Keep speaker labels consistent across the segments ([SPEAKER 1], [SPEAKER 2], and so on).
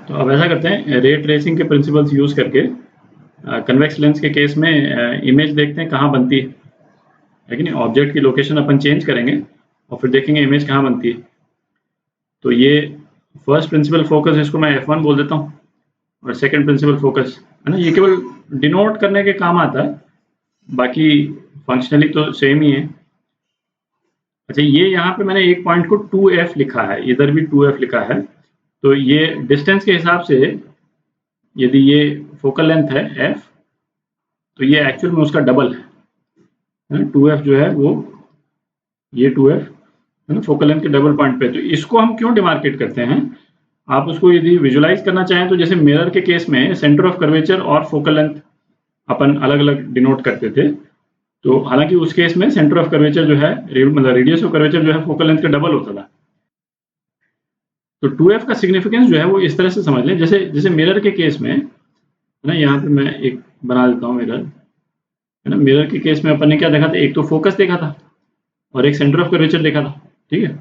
[SPEAKER 1] तो अब ऐसा करते हैं, रे ट्रेसिंग के प्रिंसिपल्स यूज़ करके कन्वेक्स लेंस के केस में इमेज देखते हैं कहाँ बनती है कि नहीं। ऑब्जेक्ट की लोकेशन अपन चेंज करेंगे और फिर देखेंगे इमेज कहाँ बनती है। तो ये फर्स्ट प्रिंसिपल फोकस, इसको मैं F1 बोल देता हूँ, और सेकंड प्रिंसिपल फोकस है ना, ये केवल डिनोट करने के काम आता है, बाकी फंक्शनली तो सेम ही है। अच्छा, ये यहाँ पे मैंने एक पॉइंट को 2f लिखा है, इधर भी 2f लिखा है, तो ये डिस्टेंस के हिसाब से यदि ये फोकल लेंथ है f, तो ये एक्चुअल में उसका डबल है। 2f जो है वो, ये 2f है ना, फोकल लेंथ के डबल पॉइंट पे। तो इसको हम क्यों डिमार्केट करते हैं, आप उसको यदि विजुलाइज करना चाहें तो जैसे मिरर के केस में सेंटर ऑफ कर्वेचर और फोकल लेंथ अपन अलग अलग डिनोट करते थे, तो हालांकि उस केस में सेंटर ऑफ कर्वेचर जो है, मतलब रेडियस ऑफ कर्वेचर जो है फोकल लेंथ का डबल होता था। तो 2f का सिग्निफिकेंस जो है वो इस तरह से समझ लें, जैसे जैसे मिरर के केस में है ना, यहाँ पे मैं एक बना देता हूँ मिरर, है ना। मिरर के केस में अपन ने क्या देखा था, एक तो फोकस देखा था और एक सेंटर ऑफ कर्वेचर देखा था, ठीक है।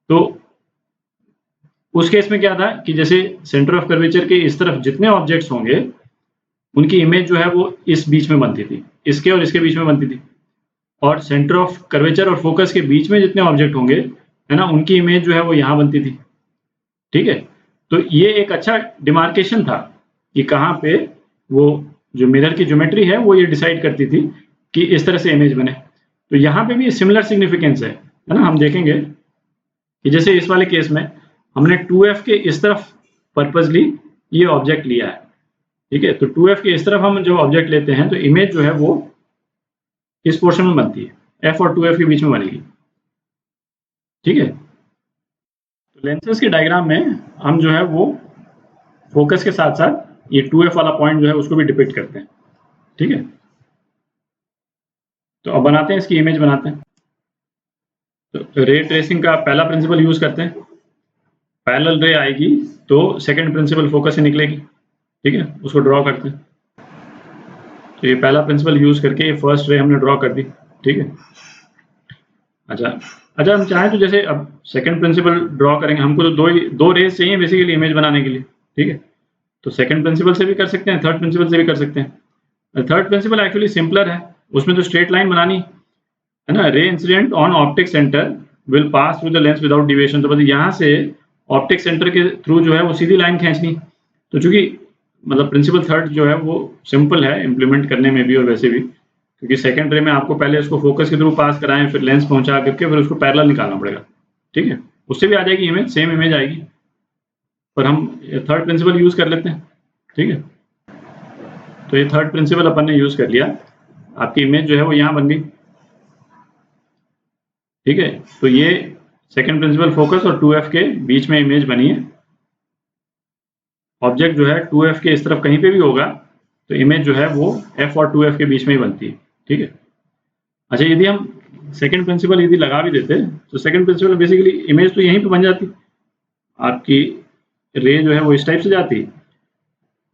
[SPEAKER 1] तो उस केस में क्या था कि जैसे सेंटर ऑफ कर्वेचर के इस तरफ जितने ऑब्जेक्ट्स होंगे उनकी इमेज जो है वो इस बीच में बनती थी, इसके और इसके बीच में बनती थी, और सेंटर ऑफ कर्वेचर और फोकस के बीच में जितने ऑब्जेक्ट होंगे, है ना, उनकी इमेज जो है वो यहाँ बनती थी, ठीक है। तो ये एक अच्छा डिमार्केशन था कि कहाँ पे वो जो मिरर की ज्योमेट्री है वो ये डिसाइड करती थी कि इस तरह से इमेज बने। तो यहाँ पे भी सिमिलर सिग्निफिकेंस है ना। हम देखेंगे कि जैसे इस वाले केस में हमने 2f के इस तरफ पर्पसली ये ऑब्जेक्ट लिया है, ठीक है। तो 2f के इस तरफ हम जब ऑब्जेक्ट लेते हैं तो इमेज जो है वो इस पोर्शन में बनती है, f और 2f के बीच में बनेगी, ठीक है। तो लेंसेज के डायग्राम में हम जो है वो फोकस के साथ साथ ये 2f वाला पॉइंट जो है उसको भी डिपिक्ट करते हैं, ठीक है। तो अब बनाते हैं, इसकी इमेज बनाते हैं। तो रे ट्रेसिंग का पहला प्रिंसिपल यूज करते हैं, पैरेलल रे आएगी तो सेकंड प्रिंसिपल फोकस से निकलेगी, ठीक है। उसको ड्रॉ करते हैं। तो ये पहला प्रिंसिपल यूज करके ये फर्स्ट रे हमने ड्रॉ कर दी, ठीक है। अच्छा अच्छा, हम चाहें तो जैसे अब सेकंड प्रिंसिपल ड्रॉ करेंगे, हमको तो दो रेज चाहिए बेसिकली इमेज बनाने के लिए, ठीक है। तो सेकंड प्रिंसिपल से भी कर सकते हैं, थर्ड प्रिंसिपल से भी कर सकते हैं। थर्ड प्रिंसिपल एक्चुअली सिंपलर है, उसमें तो स्ट्रेट लाइन बनानी है ना। Ray incident on optic centre will pass through the lens without deviation. तो बस यहाँ से ऑप्टिक सेंटर के थ्रू जो है वो सीधी लाइन खींचनी। तो चूंकि मतलब प्रिंसिपल थर्ड जो है वो सिंपल है इम्प्लीमेंट करने में भी और वैसे भी, क्योंकि सेकंड रे में आपको पहले उसको फोकस के थ्रू पास कराएं, फिर लेंस पहुंचा करके फिर उसको पैरेलल निकालना पड़ेगा, ठीक है। उससे भी आ जाएगी इमेज, सेम इमेज आएगी, पर हम थर्ड प्रिंसिपल यूज कर लेते हैं, ठीक है। तो ये थर्ड प्रिंसिपल अपन ने यूज कर लिया, आपकी इमेज जो है वो यहाँ बन गई, ठीक है। तो ये सेकंड प्रिंसिपल फोकस और 2f के बीच में इमेज बनी है। ऑब्जेक्ट जो है 2f के इस तरफ कहीं पे भी होगा तो इमेज जो है वो f और 2f के बीच में ही बनती है, ठीक है। अच्छा, यदि हम सेकंड प्रिंसिपल यदि लगा भी देते तो सेकंड प्रिंसिपल बेसिकली इमेज तो यहीं पे बन जाती, आपकी रे जो है वो इस टाइप से जाती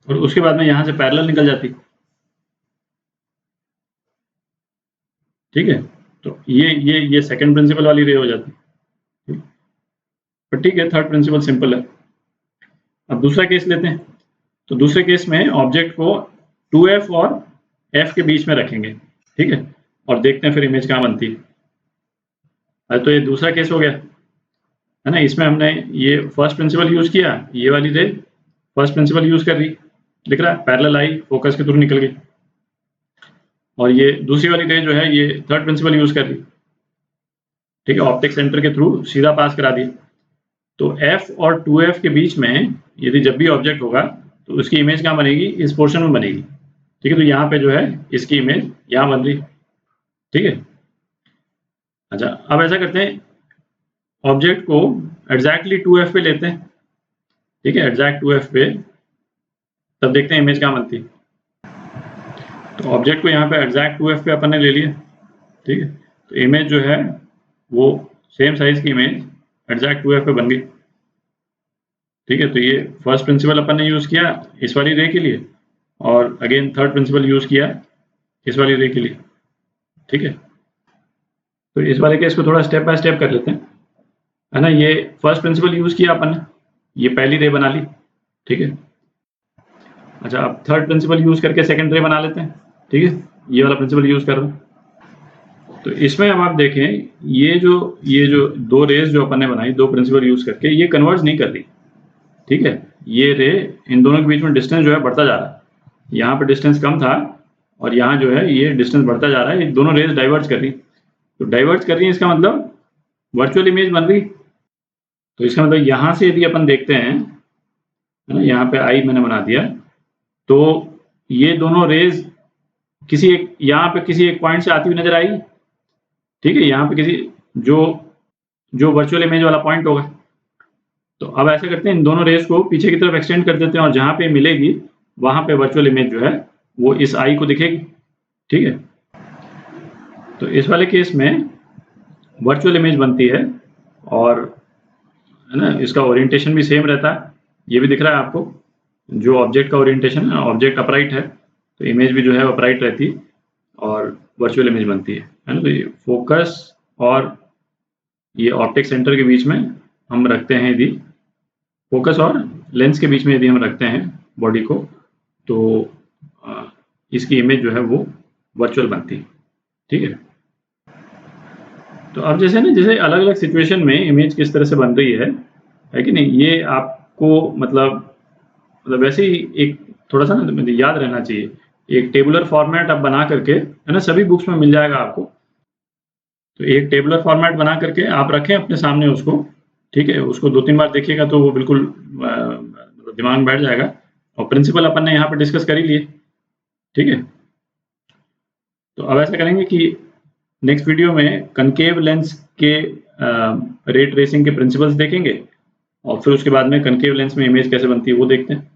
[SPEAKER 1] और उसके बाद में यहाँ से पैरेलल निकल जाती, ठीक है। तो ये सेकंड प्रिंसिपल वाली रे हो जाती, पर ठीक है, थर्ड प्रिंसिपल सिंपल है। अब दूसरा केस लेते हैं। तो दूसरे केस में ऑब्जेक्ट को 2f और f के बीच में रखेंगे, ठीक है, और देखते हैं फिर इमेज कहाँ बनती है। तो ये दूसरा केस हो गया, है ना। इसमें हमने ये फर्स्ट प्रिंसिपल यूज किया, ये वाली रे फर्स्ट प्रिंसिपल यूज कर रही, दिख रहा है, पैरेलल आई, फोकस के थ्रू निकल गई। और ये दूसरी वाली रे जो है ये थर्ड प्रिंसिपल यूज कर रही, ठीक है, ऑप्टिक सेंटर के थ्रू सीधा पास करा दी। तो f और 2f के बीच में यदि जब भी ऑब्जेक्ट होगा तो उसकी इमेज कहाँ बनेगी, इस पोर्शन में बनेगी, ठीक है। तो यहाँ पे जो है इसकी इमेज यहाँ बन रही, ठीक है। अच्छा, अब ऐसा करते हैं, ऑब्जेक्ट को एग्जैक्टली 2f पे लेते हैं, ठीक है, एग्जैक्ट 2f पे, तब देखते हैं इमेज कहाँ बनती। तो ऑब्जेक्ट को यहाँ पे एग्जैक्ट 2f पे अपन ने ले लिया, ठीक है। तो इमेज जो है वो सेम साइज की इमेज एग्जैक्ट 2f पे बन गई, ठीक है। तो ये फर्स्ट प्रिंसिपल अपन ने यूज किया इस वाली रे के लिए, और अगेन थर्ड प्रिंसिपल यूज किया इस वाली रे के लिए, ठीक है। तो इस वाले केस को थोड़ा स्टेप बाय स्टेप कर लेते हैं, है ना। ये फर्स्ट प्रिंसिपल यूज किया अपन ने, ये पहली रे बना ली, ठीक है। अच्छा, अब थर्ड प्रिंसिपल यूज करके सेकंड रे बना लेते हैं। ठीक है, ये वाला प्रिंसिपल यूज कर रहे हैं। तो इसमें अब आप देखें, ये जो दो रेज जो अपन ने बनाई दो प्रिंसिपल यूज करके, ये कन्वर्ज नहीं कर रही। ठीक है, ये रे इन दोनों के बीच में डिस्टेंस जो है बढ़ता जा रहा है। यहाँ पे डिस्टेंस कम था और यहाँ जो है ये डिस्टेंस बढ़ता जा रहा है। ये दोनों रेज डाइवर्ज कर रही, तो डाइवर्ज कर रही है, इसका मतलब वर्चुअल इमेज बन रही। तो इसका मतलब यहाँ से यदि अपन देखते हैं, है ना, यहाँ पे आई मैंने बना दिया, तो ये दोनों रेज किसी एक यहाँ पे किसी एक पॉइंट से आती हुई नजर आएगी। ठीक है, यहाँ पे किसी जो वर्चुअल इमेज वाला पॉइंट होगा। तो अब ऐसे करते हैं, इन दोनों रेज को पीछे की तरफ एक्सटेंड कर देते हैं और जहाँ पे मिलेगी वहाँ पे वर्चुअल इमेज जो है वो इस आई को दिखेगी। ठीक है, तो इस वाले केस में वर्चुअल इमेज बनती है और, है ना, इसका ओरिएंटेशन भी सेम रहता है। ये भी दिख रहा है आपको, जो ऑब्जेक्ट का ओरिएंटेशन है, ऑब्जेक्ट अपराइट है तो इमेज भी जो है अपराइट रहती है और वर्चुअल इमेज बनती है ना। तो ये फोकस और ये ऑप्टिक सेंटर के बीच में हम रखते हैं, यदि फोकस और लेंस के बीच में यदि हम रखते हैं बॉडी को, तो इसकी इमेज जो है वो वर्चुअल बनती है। ठीक है, तो अब जैसे ना, जैसे अलग अलग सिचुएशन में इमेज किस तरह से बन रही है कि नहीं, ये आपको मतलब वैसे ही एक थोड़ा सा ना याद रहना चाहिए। एक टेबुलर फॉर्मेट आप बना करके, है ना, सभी बुक्स में मिल जाएगा आपको। तो एक टेबुलर फॉर्मेट बना करके आप रखें अपने सामने उसको। ठीक है, उसको 2-3 बार देखिएगा तो वो बिल्कुल दिमाग में बैठ जाएगा। और प्रिंसिपल अपन ने यहाँ पे डिस्कस कर ही लिए। ठीक है, तो अब ऐसा करेंगे कि नेक्स्ट वीडियो में कनकेव लेंस के रे ट्रेसिंग के प्रिंसिपल्स देखेंगे और फिर उसके बाद में कनकेव लेंस में इमेज कैसे बनती है वो देखते हैं।